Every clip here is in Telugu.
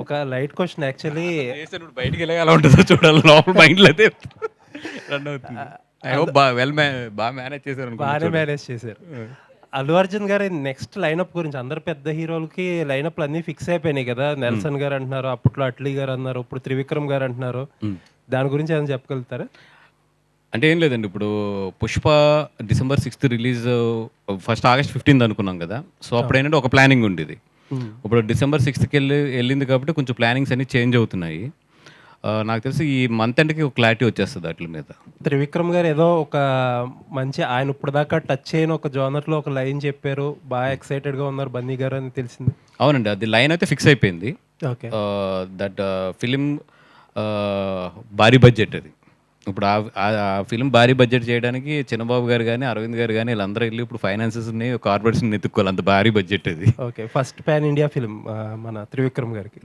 ఒక లైట్ క్వశ్చన్ యాక్చువల్లీ. చేసినప్పుడు బయటికి వెళ్ళగా ఎలా ఉంటుందో చూడాలి, లోపల మైండ్లో అయితే రన్ అవుతుంది. ఐ హోప్ బాగా మేనేజ్ చేశారు బాగానే అనుకుంటా. మేనేజ్ చేశారు. అల్లు అర్జున్ గారి నెక్స్ట్ లైనప్ గురించి అందరు పెద్ద హీరోలకి లైనప్లు అన్నీ ఫిక్స్ అయిపోయినాయి కదా. నెల్సన్ గారు అంటున్నారు, అప్పట్లో అట్లీ గారు అన్నారు, ఇప్పుడు త్రివిక్రమ్ గారు అంటున్నారు. దాని గురించి ఏమైనా చెప్పగలుగుతారా? అంటే ఏం లేదండి, ఇప్పుడు Pushpa December 6th release, first August 15th అనుకున్నాం కదా. సో అప్పుడు ఏంటంటే ఒక ప్లానింగ్ ఉండేది. ఇప్పుడు December 6th వెళ్ళింది కాబట్టి కొంచెం ప్లానింగ్స్ అన్ని చేంజ్ అవుతున్నాయి. నాకు తెలిసి ఈ మంత్ ఎండ్కి ఒక క్లారిటీ వచ్చేస్తుంది వాటి మీద. త్రివిక్రమ్ గారు ఏదో ఒక మంచి, ఆయన ఇప్పుడు దాకా టచ్ చేయని ఒక జోనర్లో ఒక లైన్ చెప్పారు, బాగా ఎక్సైటెడ్గా ఉన్నారు బన్నీ గారు అని తెలిసింది. అవునండి, అది లైన్ అయితే ఫిక్స్ అయిపోయింది. ఓకే. దట్ ఫిలిం భారీ బడ్జెట్ అది. ఇప్పుడు ఆ ఫిలిం భారీ బడ్జెట్ చేయడానికి చిన్నబాబు గారు కానీ అరవింద్ గారు కానీ వీళ్ళందరూ వెళ్ళి ఇప్పుడు ఫైనాన్సెస్ని కార్పొరేషన్ ఎత్తుక్కోవాలి, అంత భారీ బడ్జెట్ అది. Okay, first pan India film మన త్రివిక్రమ్ గారికి.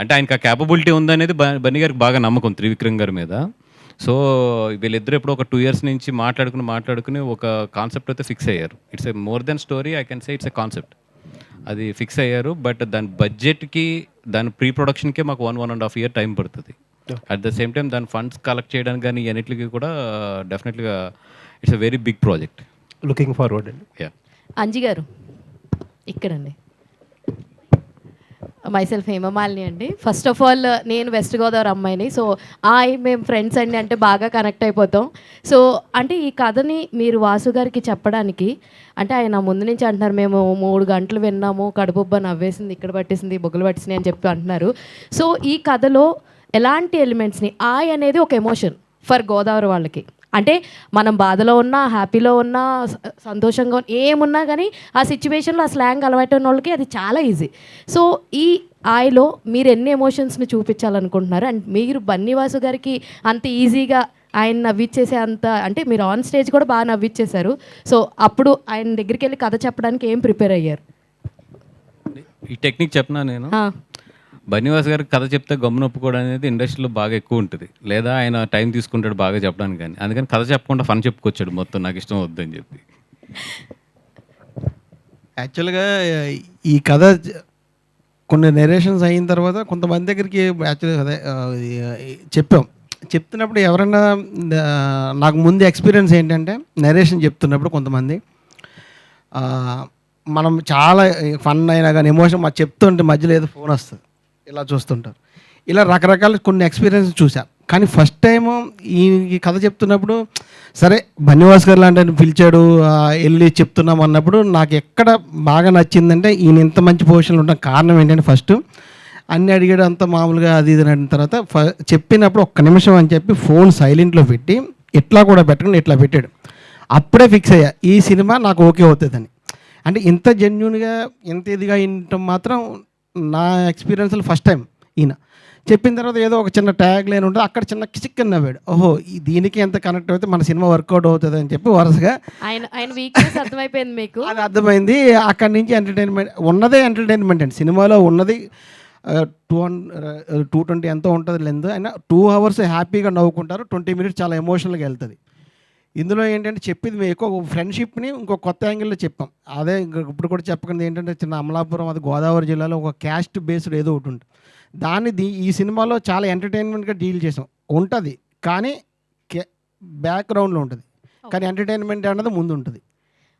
అంటే ఆయనకి ఆ క్యాపబిలిటీ ఉందనేది బన్నీ గారికి బాగా నమ్మకం త్రివిక్రమ్ గారి మీద. సో వీళ్ళిద్దరు ఎప్పుడు ఒక 2 years నుంచి మాట్లాడుకుని ఒక కాన్సెప్ట్ అయితే ఫిక్స్ అయ్యారు. It's a more than story, I can say it's a concept. అది ఫిక్స్ అయ్యారు. బట్ దాని బడ్జెట్కి, దాని ప్రీ ప్రొడక్షన్కే మాకు 1.5 year టైం పడుతుంది. అట్ ద సేమ్ టైం దాని ఫండ్స్ కలెక్ట్ చేయడానికి కానీ అన్నిటికి కూడా డెఫినెట్గా it's a very big project. Looking forward అండి. యా. అంజి గారు ఇక్కడండి. మైసెల్ఫ్ హేమమాలిని అండి. ఫస్ట్ ఆఫ్ ఆల్ నేను వెస్ట్ గోదావరి అమ్మాయిని. సో మేము ఫ్రెండ్స్ అండి, అంటే బాగా కనెక్ట్ అయిపోతాం. సో అంటే ఈ కథని మీరు వాసు గారికి చెప్పడానికి, అంటే ఆయన ముందు నుంచి అంటున్నారు మేము 3 గంటలు విన్నాము, కడుపుబ్బ నవ్వేసింది, ఇక్కడ పట్టేసింది, బొగ్గులు పట్టేసింది అని చెప్పి అంటున్నారు. సో ఈ కథలో ఎలాంటి ఎలిమెంట్స్ని, అనేది ఒక ఎమోషన్ ఫర్ గోదావరి వాళ్ళకి. అంటే మనం బాధలో ఉన్నా, హ్యాపీలో ఉన్నా, సంతోషంగా ఏమున్నా కానీ ఆ సిచ్యువేషన్లో ఆ స్లాంగ్ అలవాటు వాళ్ళకి అది చాలా ఈజీ. సో ఈ ఆయలో మీరు ఎన్ని ఎమోషన్స్ని చూపించాలనుకుంటున్నారు? అండ్ మీరు బన్నీవాసు గారికి అంత ఈజీగా ఆయన నవ్విచ్చేసే అంత, అంటే మీరు ఆన్ స్టేజ్ కూడా బాగా నవ్విచ్చేశారు. సో అప్పుడు ఆయన దగ్గరికి వెళ్ళి కథ చెప్పడానికి ఏం ప్రిపేర్ అయ్యారు? ఈ టెక్నిక్ చెప్పనా నేను. బన్నీవాస్ గారికి కథ చెప్తే గమ్మున ఒప్పుకోవడం అనేది ఇండస్ట్రీలో బాగా ఎక్కువ ఉంటుంది, లేదా ఆయన టైం తీసుకుంటాడు బాగా చెప్పడానికి. కానీ అందుకని కథ చెప్పకుండా ఫన్ చెప్పుకొచ్చాడు మొత్తం, నాకు ఇష్టం వద్దని చెప్పి. యాక్చువల్గా ఈ కథ కొన్ని నెరేషన్స్ అయిన తర్వాత కొంతమంది దగ్గరికి యాక్చువల్గా అదే చెప్తున్నప్పుడు ఎవరన్నా నాకు ముందు ఎక్స్పీరియన్స్ ఏంటంటే, నెరేషన్ చెప్తున్నప్పుడు కొంతమంది మనం చాలా ఫన్ అయినా కానీ ఎమోషన్ మాకు చెప్తుంటే మధ్యలో ఏదో ఫోన్ వస్తుంది, ఇలా చూస్తుంటారు. ఇలా రకరకాల కొన్ని ఎక్స్పీరియన్స్ చూశాను. కానీ ఫస్ట్ టైము ఈ కథ చెప్తున్నప్పుడు సరే బన్నీవాస్ గారు లాంటి ఆయన పిలిచాడు, వెళ్ళి చెప్తున్నాం అన్నప్పుడు నాకు ఎక్కడ బాగా నచ్చిందంటే, ఈయన ఇంత మంచి పొజిషన్లో ఉండడం కారణం ఏంటంటే, ఫస్ట్ అన్నీ అడిగాడు అంత మామూలుగా అది ఇది అయిన తర్వాత చెప్పినప్పుడు ఒక్క నిమిషం అని చెప్పి ఫోన్ సైలెంట్లో పెట్టి ఇట్లా కూడా పెట్టకుండా ఇట్లా పెట్టాడు. అప్పుడే ఫిక్స్ అయ్యా ఈ సినిమా నాకు ఓకే అవుతుందని. అంటే ఇంత జెన్యున్గా ఇంత ఇదిగా వినటం మాత్రం నా ఎక్స్పీరియన్స్లో ఫస్ట్ టైం. ఈయన చెప్పిన తర్వాత ఏదో ఒక చిన్న ట్యాగ్ లైన్ ఉంటుంది, అక్కడ చిన్న కిసిక్ అని నవ్వాడు. ఓహో దీనికి ఎంత కనెక్ట్ అయితే మన సినిమా వర్కౌట్ అవుతుంది అని చెప్పి వరుసగా ఆయన వీక్నెస్ అర్థమైపోయింది మీకు. అది అర్థమైంది. అక్కడి నుంచి ఎంటర్టైన్మెంట్ ఉన్నదే ఎంటర్టైన్మెంట్ అండి. సినిమాలో ఉన్నది 220 ఎంతో ఉంటుంది లెంత్. అయినా 2 hours హ్యాపీగా నవ్వుకుంటారు, 20 minutes చాలా ఎమోషనల్గా వెళ్తుంది. ఇందులో ఏంటంటే చెప్పింది మేము ఎక్కువ ఫ్రెండ్షిప్ని ఇంకో కొత్త యాంగిల్లో చెప్పాం. అదే ఇప్పుడు కూడా చెప్పకుండా ఏంటంటే, చిన్న అమలాపురం, అది గోదావరి జిల్లాలో ఒక క్యాస్ట్ బేస్డ్ ఏదో ఒకటి ఉంటుంది. దాన్ని ఈ సినిమాలో చాలా ఎంటర్టైన్మెంట్గా డీల్ చేసాం. ఉంటుంది కానీ బ్యాక్గ్రౌండ్లో ఉంటుంది, కానీ ఎంటర్టైన్మెంట్ అన్నది ముందు ఉంటుంది.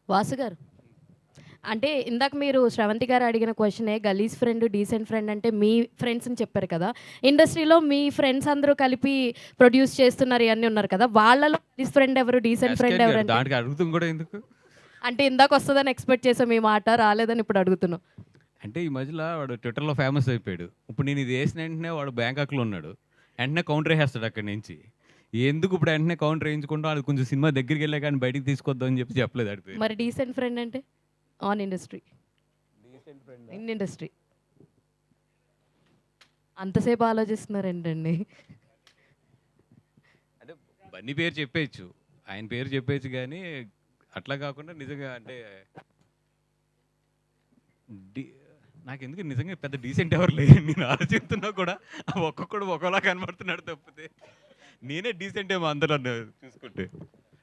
వాసు గారు, అంటే ఇందాక మీరు శ్రవంతి గారు అడిగిన క్వశ్చనే, గలీజ్ ఫ్రెండ్, డీసెంట్ ఫ్రెండ్ అంటే మీ ఫ్రెండ్స్ అని చెప్పారు కదా. ఇండస్ట్రీలో మీ ఫ్రెండ్స్ అందరూ కలిపి ప్రొడ్యూస్ చేస్తున్నారు, ఇవన్నీ ఉన్నారు కదా, వాళ్ళలో గలీజ్ ఫ్రెండ్ ఎవరు, డీసెంట్ ఫ్రెండ్ ఎవరు? దానికి అడుగుతుంది కూడా ఎందుకు అంటే ఇందాక వస్తుందని ఎక్స్పెక్ట్ చేసాం, మీ మాట రాలేదని ఇప్పుడు అడుగుతున్నాం. అంటే ఈ మధ్యలో వాడు ట్విట్టర్లో ఫేమస్ అయిపోయాడు. ఇప్పుడు నేను ఇది వేసిన వెంటనే వాడు బ్యాంకాక్లో ఉన్నాడు, వెంటనే కౌంటర్ వేసేస్తాడు అక్కడి నుంచి. ఎందుకు ఇప్పుడు వెంటనే కౌంటర్ వేయించుకుంటాం, అది కొంచెం సినిమా దగ్గరికి వెళ్ళా కానీ బయటికి తీసుకొద్దాం అని చెప్పి చెప్పలేదు అడిపోయి. మరి డీసెంట్ ఫ్రెండ్ అంటే ఆన్ ఇండస్ట్రీ, ఇన్ ఇండస్ట్రీ అంతసేపు ఆలోచిస్తున్నారు ఏంటండి? అంటే బన్నీ పేరు చెప్పేయచ్చు, ఆయన పేరు చెప్పేయచ్చు, కానీ అట్లా కాకుండా నిజంగా అంటే నాకు ఎందుకు నిజంగా పెద్ద డీసెంట్ ఎవరు లేదు. నేను ఆలోచిస్తున్నా కూడా ఒక్కొక్కడు ఒకలా కనబడుతున్నాడు తప్పితే నేనే డీసెంట్ ఏమో అందరూ చూసుకుంటే.